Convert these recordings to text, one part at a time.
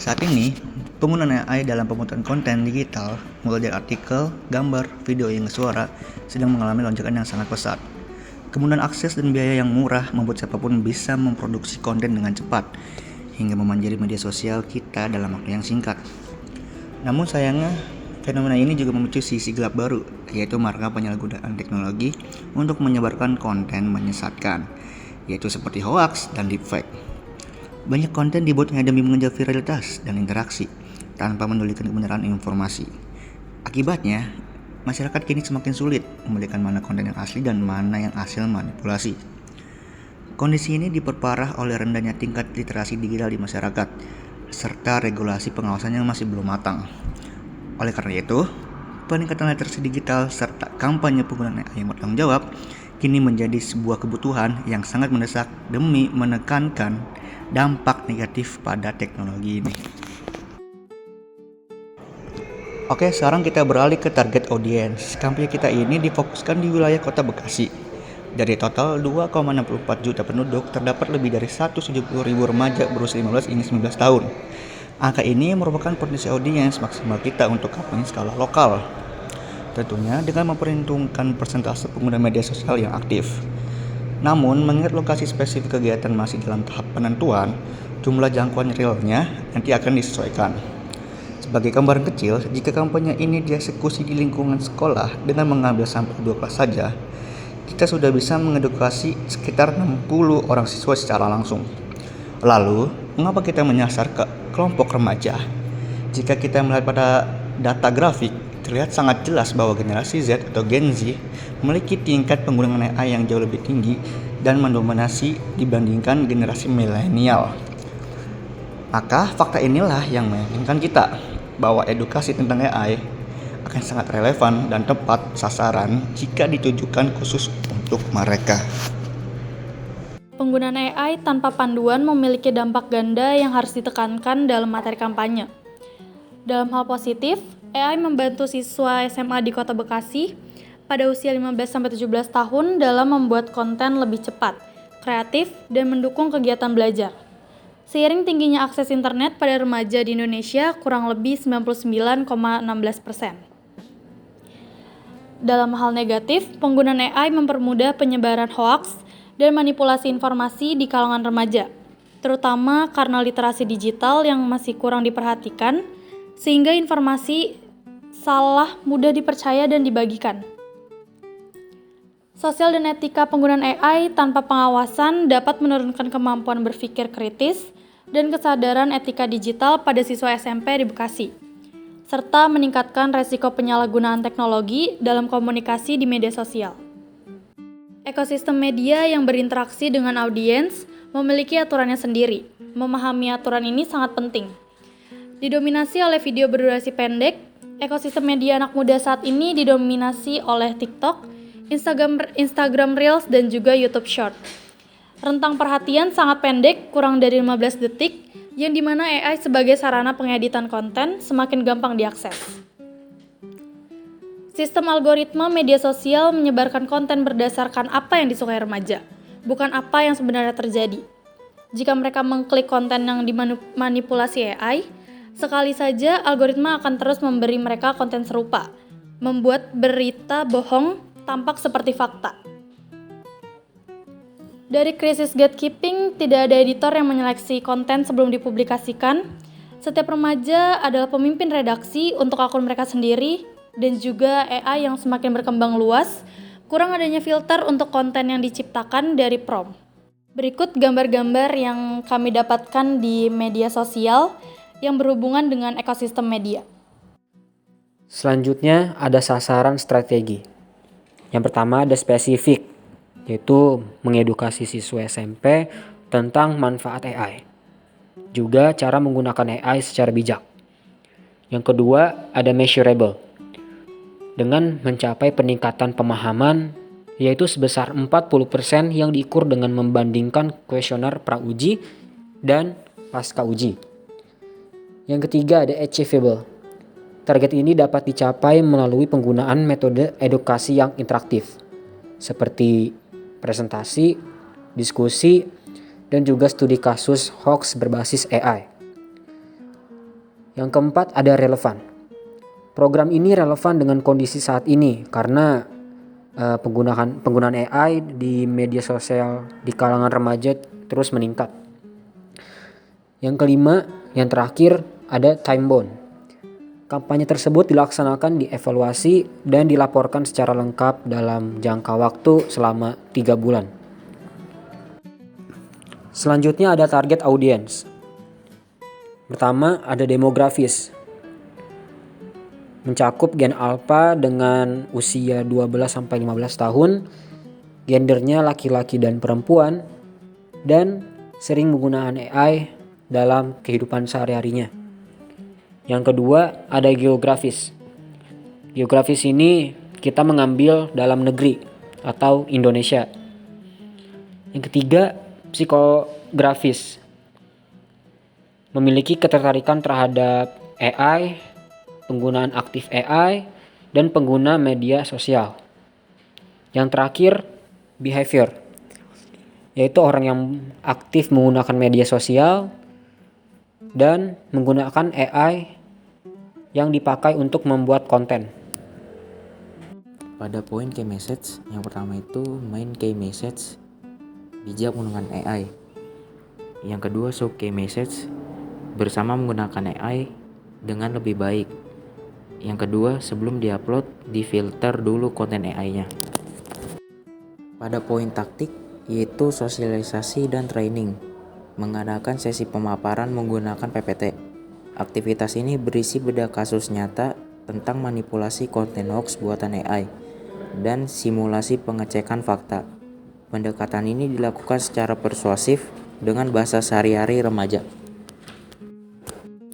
Saat ini, penggunaan AI dalam pembuatan konten digital, mulai dari artikel, gambar, video hingga suara, sedang mengalami lonjakan yang sangat pesat. Kemudahan akses dan biaya yang murah membuat siapapun bisa memproduksi konten dengan cepat, hingga memanjari media sosial kita dalam waktu yang singkat. Namun sayangnya, fenomena ini juga memicu sisi gelap baru, yaitu markah penyalahgunaan teknologi untuk menyebarkan konten menyesatkan, yaitu seperti hoax dan deepfake. Banyak konten dibuat hanya demi mengejar viralitas dan interaksi, tanpa mendulikan kebenaran informasi. Akibatnya, masyarakat kini semakin sulit membedakan mana konten yang asli dan mana yang hasil manipulasi. Kondisi ini diperparah oleh rendahnya tingkat literasi digital di masyarakat, serta regulasi pengawasan yang masih belum matang. Oleh karena itu, peningkatan literasi digital serta kampanye penggunaan AI yang bertanggung jawab kini menjadi sebuah kebutuhan yang sangat mendesak demi menekankan dampak negatif pada teknologi ini. Oke, sekarang kita beralih ke target audience. Kampanye kita ini difokuskan di wilayah Kota Bekasi. Dari total 2,64 juta penduduk, terdapat lebih dari 170.000 remaja berusia 15 hingga 19 tahun. Angka ini merupakan potensi audiens maksimal kita untuk kampanye skala lokal. Tentunya dengan memperhitungkan persentase pengguna media sosial yang aktif. Namun, mengingat lokasi spesifik kegiatan masih dalam tahap penentuan, jumlah jangkauan realnya nanti akan disesuaikan. Sebagai gambaran kecil, jika kampanye ini dieksekusi di lingkungan sekolah dengan mengambil sampel 2 kelas saja, kita sudah bisa mengedukasi sekitar 60 orang siswa secara langsung. Lalu, mengapa kita menyasar ke kelompok remaja? Jika kita melihat pada data grafik, terlihat sangat jelas bahwa generasi Z atau Gen Z memiliki tingkat penggunaan AI yang jauh lebih tinggi dan mendominasi dibandingkan generasi milenial. Maka fakta inilah yang meyakinkan kita bahwa edukasi tentang AI akan sangat relevan dan tepat sasaran jika ditujukan khusus untuk mereka. Penggunaan AI tanpa panduan memiliki dampak ganda yang harus ditekankan dalam materi kampanye. Dalam hal positif, AI membantu siswa SMA di Kota Bekasi pada usia 15-17 tahun dalam membuat konten lebih cepat, kreatif, dan mendukung kegiatan belajar. Seiring tingginya akses internet pada remaja di Indonesia kurang lebih 99,16%. Dalam hal negatif, penggunaan AI mempermudah penyebaran hoaks dan manipulasi informasi di kalangan remaja, terutama karena literasi digital yang masih kurang diperhatikan, sehingga informasi salah mudah dipercaya dan dibagikan. Sosial dan etika penggunaan AI tanpa pengawasan dapat menurunkan kemampuan berpikir kritis dan kesadaran etika digital pada siswa SMP di Bekasi, serta meningkatkan resiko penyalahgunaan teknologi dalam komunikasi di media sosial. Ekosistem media yang berinteraksi dengan audiens memiliki aturannya sendiri. Memahami aturan ini sangat penting. Didominasi oleh video berdurasi pendek, ekosistem media anak muda saat ini didominasi oleh TikTok, Instagram Reels, dan juga YouTube Short. Rentang perhatian sangat pendek, kurang dari 15 detik, yang dimana AI sebagai sarana pengeditan konten semakin gampang diakses. Sistem algoritma media sosial menyebarkan konten berdasarkan apa yang disukai remaja, bukan apa yang sebenarnya terjadi. Jika mereka mengklik konten yang dimanipulasi AI, sekali saja algoritma akan terus memberi mereka konten serupa, membuat berita bohong tampak seperti fakta. Dari krisis gatekeeping, tidak ada editor yang menyeleksi konten sebelum dipublikasikan. Setiap remaja adalah pemimpin redaksi untuk akun mereka sendiri, dan juga AI yang semakin berkembang luas, kurang adanya filter untuk konten yang diciptakan dari prompt. Berikut gambar-gambar yang kami dapatkan di media sosial yang berhubungan dengan ekosistem media. Selanjutnya ada sasaran strategi. Yang pertama ada spesifik, yaitu mengedukasi siswa SMP tentang manfaat AI. Juga cara menggunakan AI secara bijak. Yang kedua ada measurable, dengan mencapai peningkatan pemahaman, yaitu sebesar 40% yang diukur dengan membandingkan kuesioner pra-uji dan pasca uji. Yang ketiga ada achievable. Target ini dapat dicapai melalui penggunaan metode edukasi yang interaktif, seperti presentasi, diskusi, dan juga studi kasus hoax berbasis AI. Yang keempat ada relevan. Program ini relevan dengan kondisi saat ini karena penggunaan AI di media sosial di kalangan remaja terus meningkat. Yang kelima, yang terakhir ada time bound. Kampanye tersebut dilaksanakan, dievaluasi, dan dilaporkan secara lengkap dalam jangka waktu selama 3 bulan. Selanjutnya ada target audience. Pertama ada demografis. Mencakup gen alpha dengan usia 12-15 tahun, gendernya laki-laki dan perempuan, dan sering menggunakan AI dalam kehidupan sehari-harinya. Yang kedua ada geografis. Geografis ini kita mengambil dalam negeri atau Indonesia. Yang ketiga psikografis. Memiliki ketertarikan terhadap AI, penggunaan aktif AI, dan pengguna media sosial. Yang terakhir behavior, yaitu orang yang aktif menggunakan media sosial dan menggunakan AI yang dipakai untuk membuat konten. Pada poin key message, yang pertama itu main key message, bijak menggunakan AI. Yang kedua sub key message, bersama menggunakan AI dengan lebih baik. Yang kedua, sebelum diupload, difilter dulu konten AI-nya. Pada poin taktik, yaitu sosialisasi dan training, mengadakan sesi pemaparan menggunakan PPT. Aktivitas ini berisi bedah kasus nyata tentang manipulasi konten hoax buatan AI dan simulasi pengecekan fakta. Pendekatan ini dilakukan secara persuasif dengan bahasa sehari-hari remaja.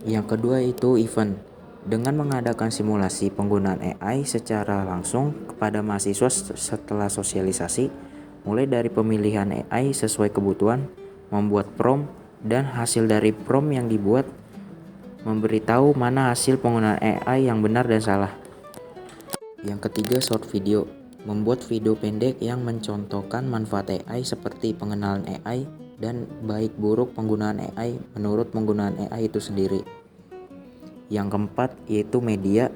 Yang kedua itu event, dengan mengadakan simulasi penggunaan AI secara langsung kepada mahasiswa setelah sosialisasi, mulai dari pemilihan AI sesuai kebutuhan, membuat prompt, dan hasil dari prompt yang dibuat, memberitahu mana hasil penggunaan AI yang benar dan salah. Yang ketiga short video, membuat video pendek yang mencontohkan manfaat AI seperti pengenalan AI dan baik buruk penggunaan AI menurut penggunaan AI itu sendiri. Yang keempat yaitu media,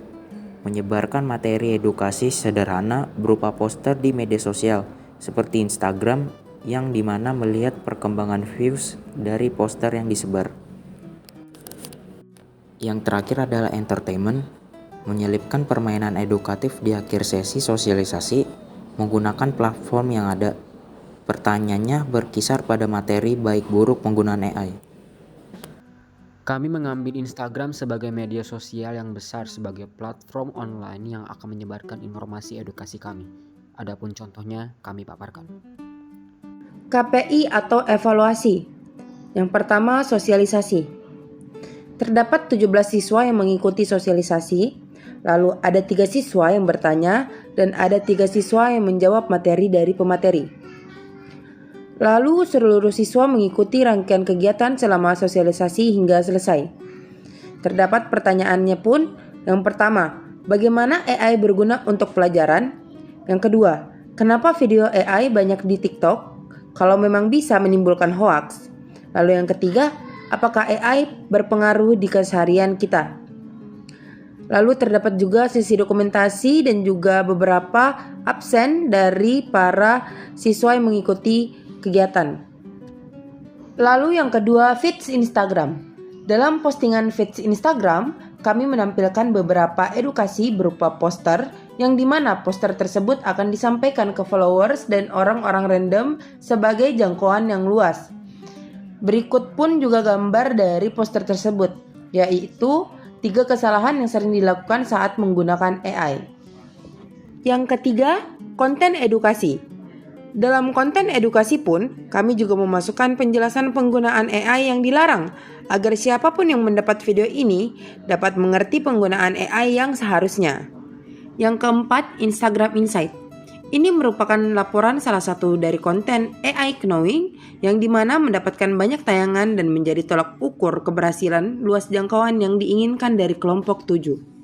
menyebarkan materi edukasi sederhana berupa poster di media sosial seperti Instagram yang dimana melihat perkembangan views dari poster yang disebar. Yang terakhir adalah entertainment, menyelipkan permainan edukatif di akhir sesi sosialisasi menggunakan platform yang ada. Pertanyaannya berkisar pada materi baik buruk penggunaan AI. Kami mengambil Instagram sebagai media sosial yang besar sebagai platform online yang akan menyebarkan informasi edukasi kami. Adapun contohnya kami paparkan. KPI atau evaluasi. Yang pertama, sosialisasi. Terdapat 17 siswa yang mengikuti sosialisasi, lalu ada 3 siswa yang bertanya dan ada 3 siswa yang menjawab materi dari pemateri. Lalu seluruh siswa mengikuti rangkaian kegiatan selama sosialisasi hingga selesai. Terdapat pertanyaannya pun. Yang pertama, bagaimana AI berguna untuk pelajaran? Yang kedua, kenapa video AI banyak di TikTok kalau memang bisa menimbulkan hoaks? Lalu yang ketiga, apakah AI berpengaruh di keseharian kita? Lalu terdapat juga sesi dokumentasi dan juga beberapa absen dari para siswa yang mengikuti kegiatan. Lalu yang kedua, feeds Instagram. Dalam postingan feeds Instagram, kami menampilkan beberapa edukasi berupa poster yang dimana poster tersebut akan disampaikan ke followers dan orang-orang random sebagai jangkauan yang luas. Berikut pun juga gambar dari poster tersebut, yaitu 3 kesalahan yang sering dilakukan saat menggunakan AI. Yang ketiga, konten edukasi. Dalam konten edukasi pun, kami juga memasukkan penjelasan penggunaan AI yang dilarang, agar siapapun yang mendapat video ini dapat mengerti penggunaan AI yang seharusnya. Yang keempat, Instagram Insight. Ini merupakan laporan salah satu dari konten AI Knowing yang dimana mendapatkan banyak tayangan dan menjadi tolak ukur keberhasilan luas jangkauan yang diinginkan dari kelompok 7.